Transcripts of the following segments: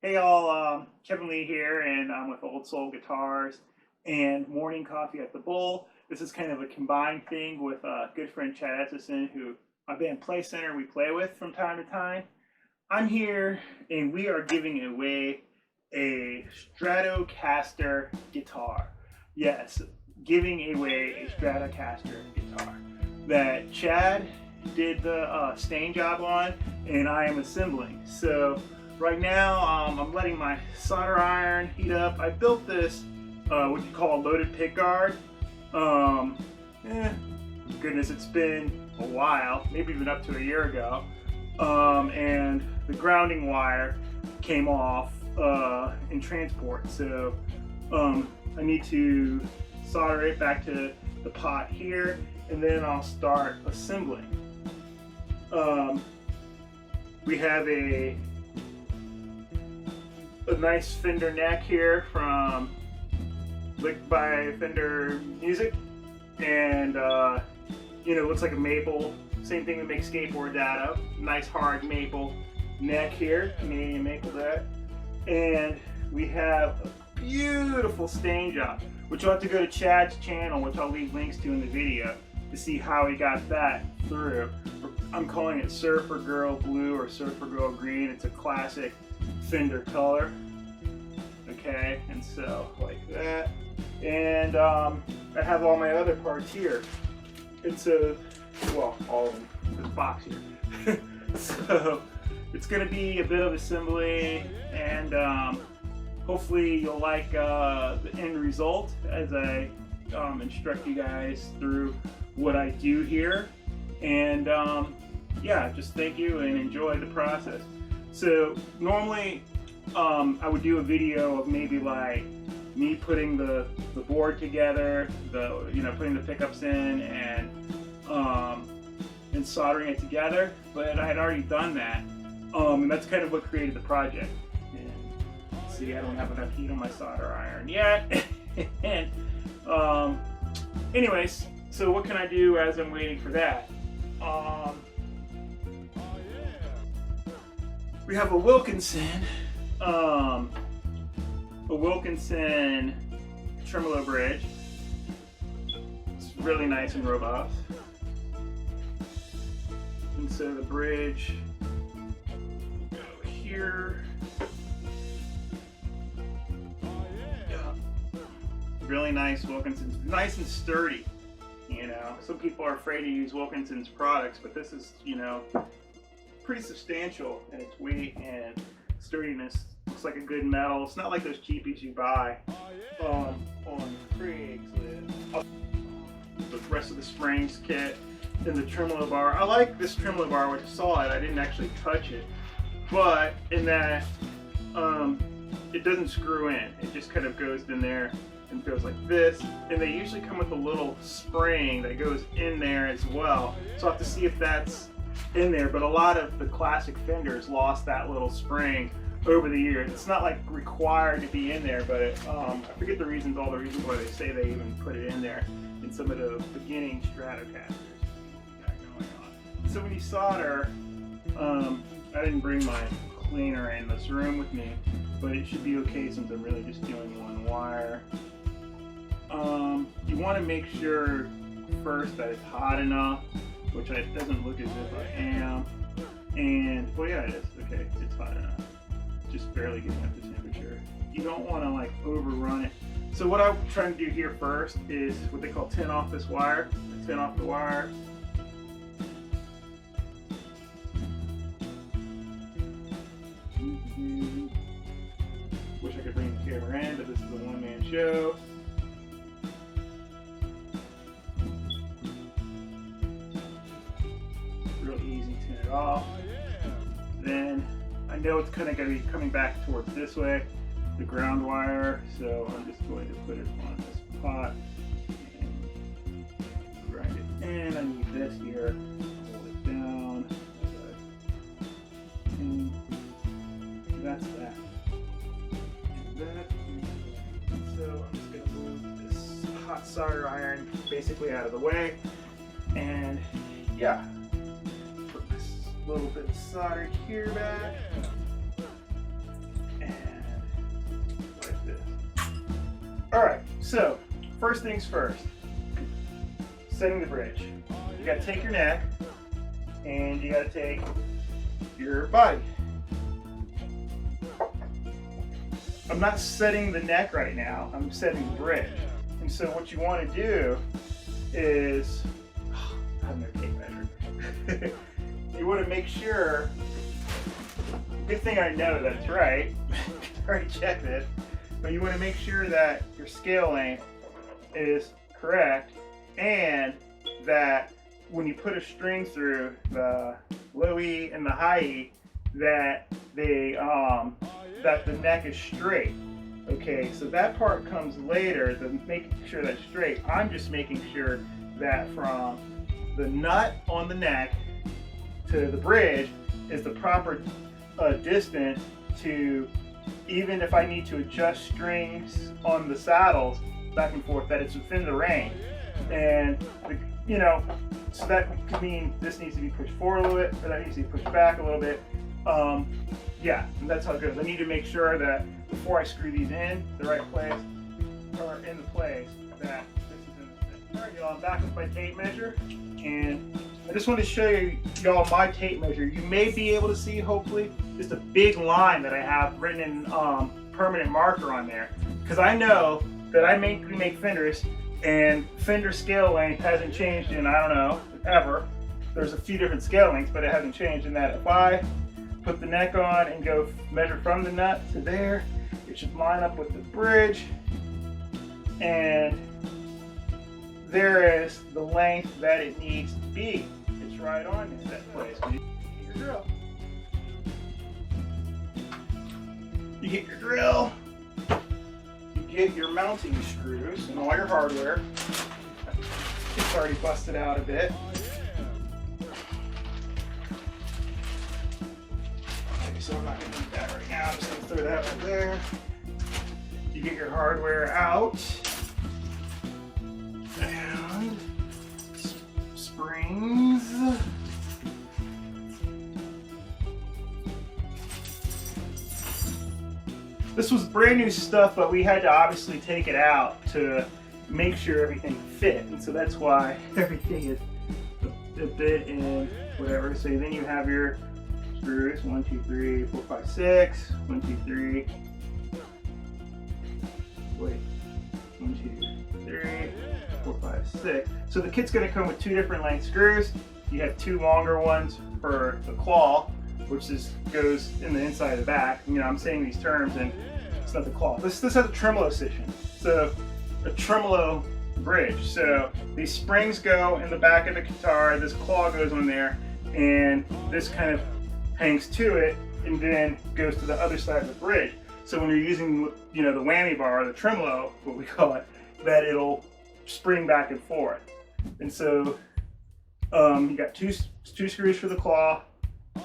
Hey y'all, Kevin Lee here, and I'm with Old Soul Guitars and Morning Coffee at the Bowl. This is kind of a combined thing with a good friend Chad Etchison, who my band Play Center we play with from time to time. I'm here, and we are giving away a stratocaster guitar. Yes, giving away a stratocaster guitar that Chad did the stain job on, and I am assembling. So right now, I'm letting my solder iron heat up. I built this, what you call a loaded pick guard. Goodness, it's been a while, maybe even up to a year ago. And the grounding wire came off in transport. So I need to solder it back to the pot here, and then I'll start assembling. We have a nice Fender neck here from Licked by Fender Music, and looks like a maple, same thing we make skateboards out of. Nice hard maple neck here, Canadian maple neck. And we have a beautiful stain job, which you'll have to go to Chad's channel, which I'll leave links to in the video, to see how he got that through. I'm calling it Surfer Girl Blue or Surfer Girl Green. It's a classic Fender color. Okay, and so like that. And I have all my other parts here. It's well, all of them, this box here. So it's gonna be a bit of assembly, and hopefully you'll like the end result as I instruct you guys through what I do here. And yeah, just thank you and enjoy the process. So normally I would do a video of maybe like me putting the board together, putting the pickups in, and soldering it together, but I had already done that, and that's kind of what created the project. And see, I don't have enough heat on my solder iron yet. And anyways, so what can I do as I'm waiting for that? We have a Wilkinson tremolo bridge. It's really nice and robust. And so the bridge will go here. Yeah. Really nice Wilkinson's, nice and sturdy. Some people are afraid to use Wilkinson's products, but this is, pretty substantial in its weight and sturdiness. Looks like a good metal. It's not like those cheapies you buy on Craigslist. The rest of the springs kit and the tremolo bar. I like this tremolo bar, which I saw it. I didn't actually touch it, but in that it doesn't screw in. It just kind of goes in there and goes like this. And they usually come with a little spring that goes in there as well. So I'll have to see if that's in there. But a lot of the classic Fenders lost that little spring over the years. It's not like required to be in there, but I forget all the reasons why they say they even put it in there in some of the beginning Stratocasters going on. So when you solder, I didn't bring my cleaner in this room with me, but it should be okay since I'm really just doing one wire. You want to make sure first that it's hot enough, which it doesn't look as if I am. And, well, yeah, it is. Okay, it's hot enough. Just barely getting up to temperature. You don't want to like overrun it. So what I'm trying to do here first is what they call tin off this wire. Tin off the wire. Wish I could bring the camera in, but this is a one-man show. Real easy, tin it off. Then I know it's kind of going to be coming back towards this way, the ground wire, so I'm just going to put it on this pot and grind it in. I need this here, hold it down, and that's that. So I'm just going to move this hot solder iron basically out of the way, and yeah. A little bit of solder here back. And like this. Alright, so first things first. Setting the bridge. You gotta take your neck and you gotta take your body. I'm not setting the neck right now, I'm setting the bridge. And so what you want to do is, I have no tape measure. You want to make sure, good thing I know that's right, I already checked it, but you want to make sure that your scale length is correct and that when you put a string through the low E and the high E, that that the neck is straight. Okay, so that part comes later, the making sure that's straight. I'm just making sure that from the nut on the neck to the bridge is the proper distance to, even if I need to adjust strings on the saddles back and forth, that it's within the range. And you know, so that could mean this needs to be pushed forward a little bit, or that needs to be pushed back a little bit. Yeah, and that's how it goes. I need to make sure that before I screw these in the right place, or in the place, that this is in the fit. All right, y'all, I'm back with my tape measure, and I just wanted to show y'all my tape measure. You may be able to see, hopefully, just a big line that I have written in permanent marker on there, because I know that I make fenders, and fender scale length hasn't changed in, I don't know, ever. There's a few different scale lengths, but it hasn't changed in that. If I put the neck on and go measure from the nut to there, it should line up with the bridge, and there is the length that it needs to be. It's right on in that place. You get your drill. You get your drill. You get your mounting screws and all your hardware. It's already busted out a bit. So I'm not going to do that right now. I'm just going to throw that right there. You get your hardware out. And springs. This was brand new stuff, but we had to obviously take it out to make sure everything fit. And so that's why everything is a bit in whatever. So then you have your screws, 1, 2, 3, 4, 5, 6, 1, 2, 3. Wait, 1, 2, 3, 4, 5, 6. So the kit's going to come with 2 different length screws. You have 2 longer ones for the claw, which goes in the inside of the back. You know, I'm saying these terms and it's not the claw. This has a tremolo section. So a tremolo bridge. So these springs go in the back of the guitar, this claw goes on there, and this kind of hangs to it and then goes to the other side of the bridge. So when you're using, you know, the whammy bar, or the tremolo, what we call it, that it'll spring back and forth. And so you got two screws for the claw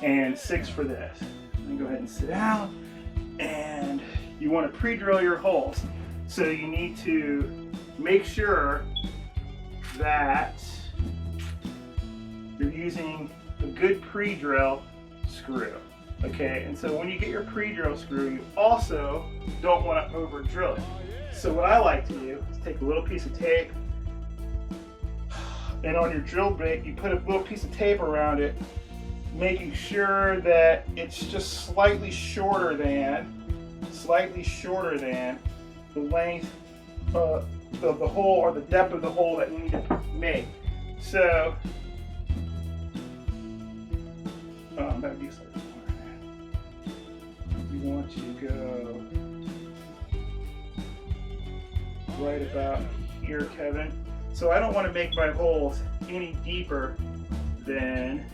and 6 for this. Then go ahead and sit down, and you want to pre-drill your holes. So you need to make sure that you're using a good pre-drill screw. Okay, and so when you get your pre-drill screw, you also don't want to over drill it. So what I like to do is take a little piece of tape, and on your drill bit you put a little piece of tape around it, making sure that it's just slightly shorter than the length of the hole, or the depth of the hole that you need to make. So that would be slightly more. You want to go right about here, Kevin. So I don't want to make my holes any deeper than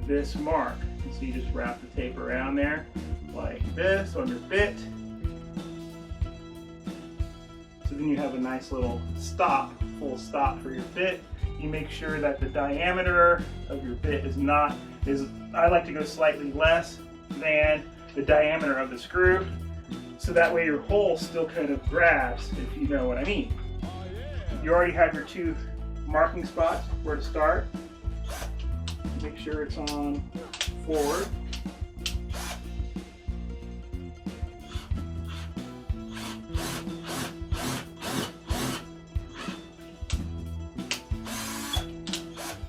this mark. So you just wrap the tape around there like this on your bit. So then you have a nice little stop, full stop for your bit. You make sure that the diameter of your bit is I like to go slightly less than the diameter of the screw, so that way your hole still kind of grabs, if you know what I mean. You already have your 2 marking spots where to start. Make sure it's on forward.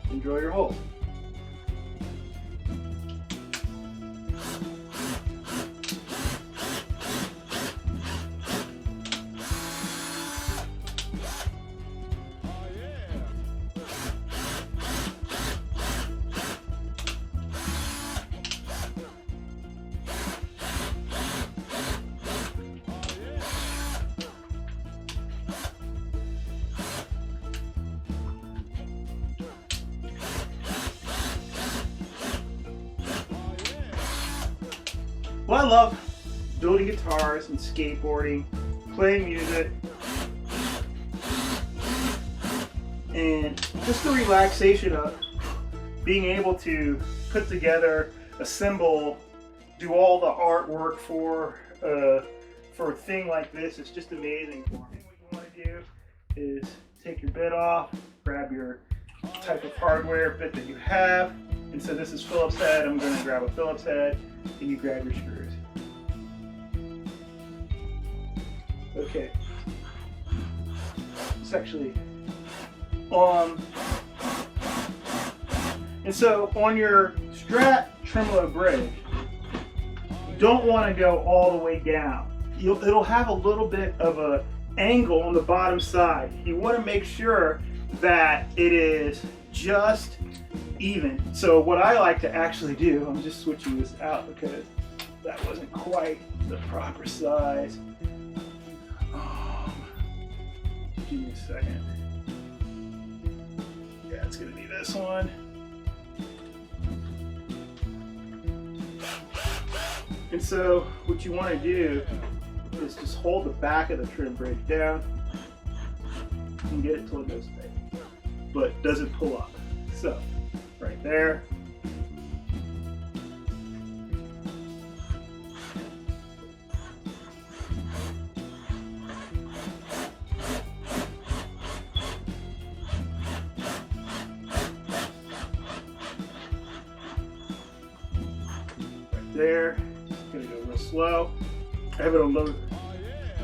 Enjoy your hole. Well, I love building guitars and skateboarding, playing music, and just the relaxation of being able to put together, assemble, do all the artwork for a thing like this. It's just amazing for me. What you want to do is take your bit off, grab your type of hardware bit that you have, and so this is Phillips head. I'm going to grab a Phillips head, and you grab your screws. Okay, it's actually on, and so on your Strat tremolo bridge, you don't want to go all the way down. It'll have a little bit of an angle on the bottom side. You want to make sure that it is just even. So what I like to actually do, I'm just switching this out because that wasn't quite the proper size. Give me a second. Yeah, it's gonna be this one. And so what you want to do is just hold the back of the trim bridge down and get it till it goes straight, but doesn't pull up. So right there. There, it's gonna go real slow. I have it on low,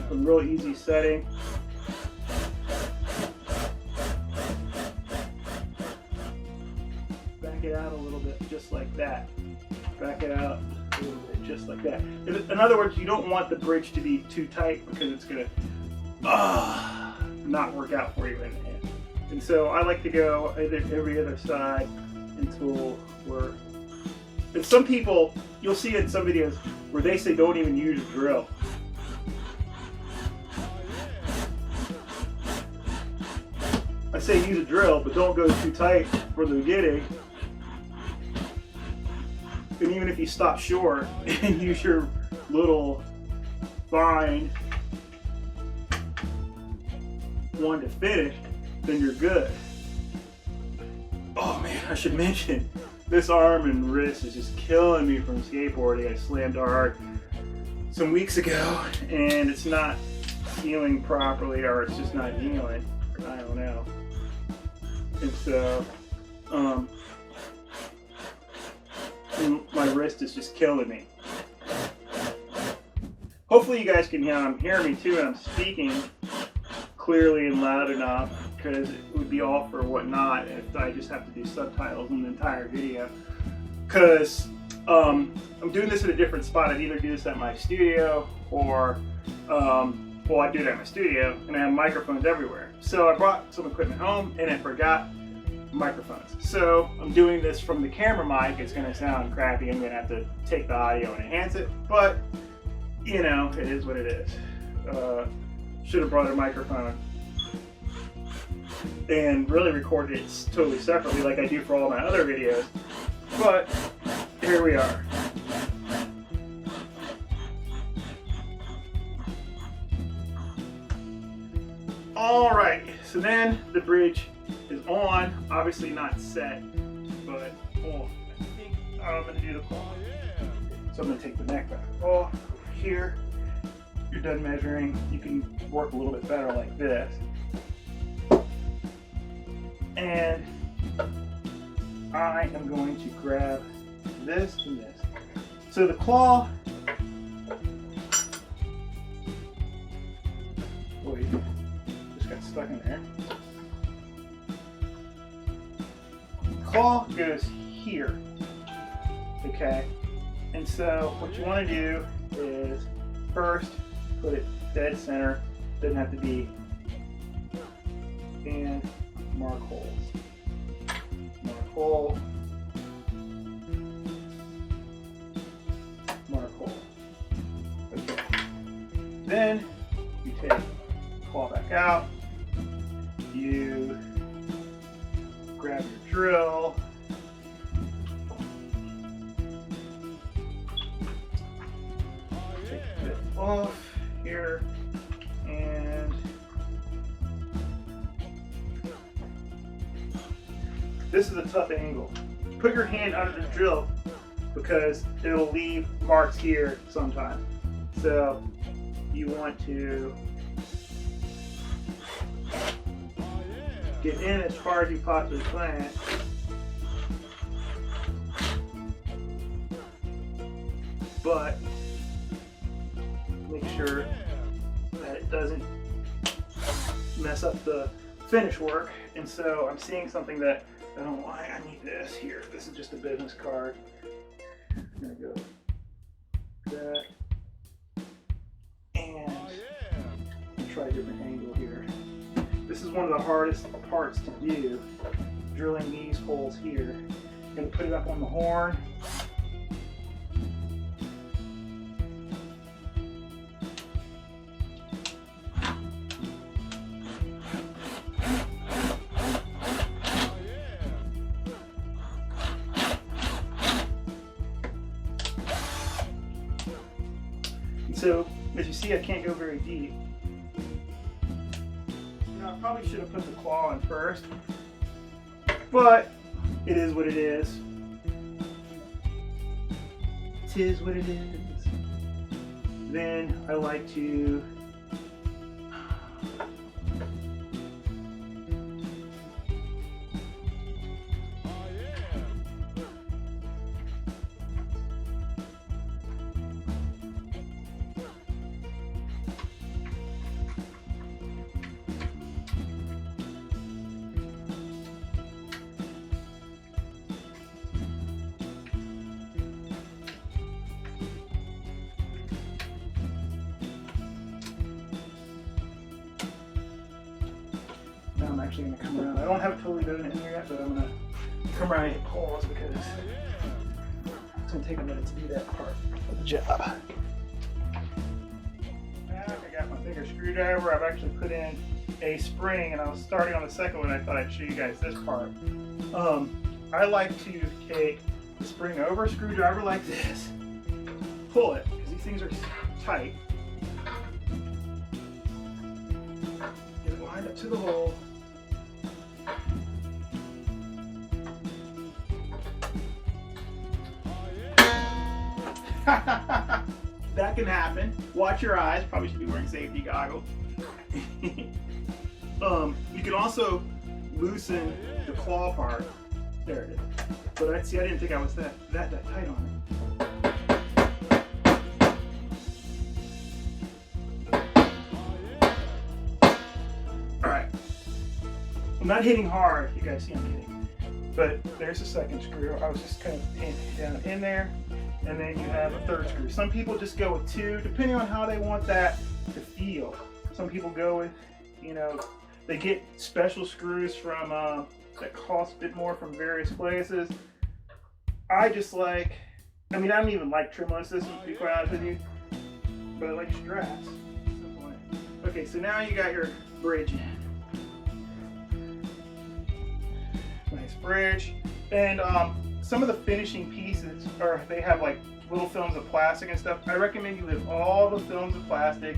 a real easy setting. Back it out a little bit, just like that. Back it out a little bit, just like that. In other words, you don't want the bridge to be too tight because it's gonna not work out for you in the end. And so I like to go every other side until we're. And some people, you'll see in some videos where they say don't even use a drill. I say use a drill, but don't go too tight for the beginning. And even if you stop short and use your little fine one to finish, then you're good. Oh man, I should mention, this arm and wrist is just killing me from skateboarding. I slammed hard some weeks ago and it's not healing properly, or it's just not healing. I don't know. And so, and my wrist is just killing me. Hopefully you guys can hear me too, and I'm speaking clearly and loud enough, because it would be off or whatnot if I just have to do subtitles in the entire video. Because I'm doing this at a different spot. I'd either do this at my studio or, well, I do it at my studio, and I have microphones everywhere. So I brought some equipment home and I forgot microphones. So I'm doing this from the camera mic. It's going to sound crappy. I'm going to have to take the audio and enhance it, but you know, it is what it is. Should have brought a microphone and really recorded it totally separately like I do for all my other videos, but here we are. Alright, so then the bridge is on, obviously not set, but on. I think I'm going to do the claw. So I'm going to take the neck back off here. You're done measuring. You can work a little bit better like this. And I am going to grab this and this. So the claw, wait, just got stuck in there. Claw goes here, okay? And so what you want to do is first put it dead center, doesn't have to be, and mark holes. Mark hole, mark hole. Okay. Then you take the claw back out, you grab your drill, take the bit off here, and this is a tough angle. Put your hand under the drill because it'll leave marks here sometime. So you want to get in as far as you possibly can. But make sure that it doesn't mess up the finish work. And so I'm seeing something that I don't know why I need this here. This is just a business card. I'm gonna go that and try a different angle here. This is one of the hardest parts to do, drilling these holes here. I'm gonna put it up on the horn. So, as you see, I can't go very deep. You know, I probably should have put the claw in first, but it is what it is. It is what it is. Then I like to actually going to come around. I don't have it totally done in here yet, but I'm going to come around and pause because it's going to take a minute to do that part of the job. Now I got my bigger screwdriver. I've actually put in a spring, and I was starting on the second one. I thought I'd show you guys this part. I like to take the spring over a screwdriver like this, pull it, because these things are tight, get it lined up to the hole, that can happen. Watch your eyes. Probably should be wearing safety goggles. You can also loosen the claw part. There it is. But I didn't think I was that tight on it. All right. I'm not hitting hard. You guys see I'm hitting. But there's the second screw. I was just kind of pinning it down in there. And then you have a third screw. Some people just go with two, depending on how they want that to feel. Some people go with, you know, they get special screws from that cost a bit more from various places. I just like, I mean, I don't even like trim-on systems, to be quite honest with you, but I like straps. Okay, so now you got your bridge in. Nice bridge. And some of the finishing pieces, or they have like little films of plastic and stuff. I recommend you leave all the films of plastic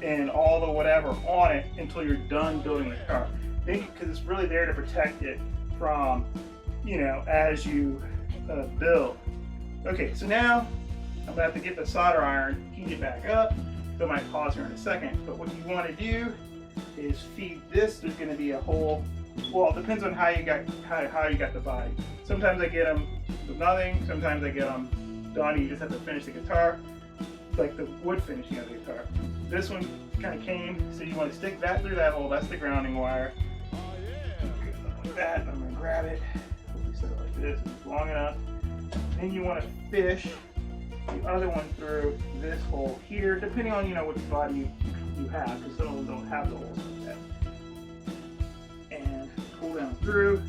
and all the whatever on it until you're done building the car. Because it's really there to protect it from, you know, as you build. Okay, so now I'm gonna have to get the solder iron, heat it back up. So I might pause here in a second. But what you want to do is feed this. There's going to be a hole Well, it depends on how you got the body. Sometimes I get them with nothing. Sometimes I get them done. You just have to finish the guitar, like the wood finishing of the guitar. This one kind of came, so you want to stick that through that hole. That's the grounding wire. That I'm gonna grab it. Set it like this. It's long enough. Then you want to fish the other one through this hole here, depending on which body you have, because some of them don't have the holes like that. And pull down through.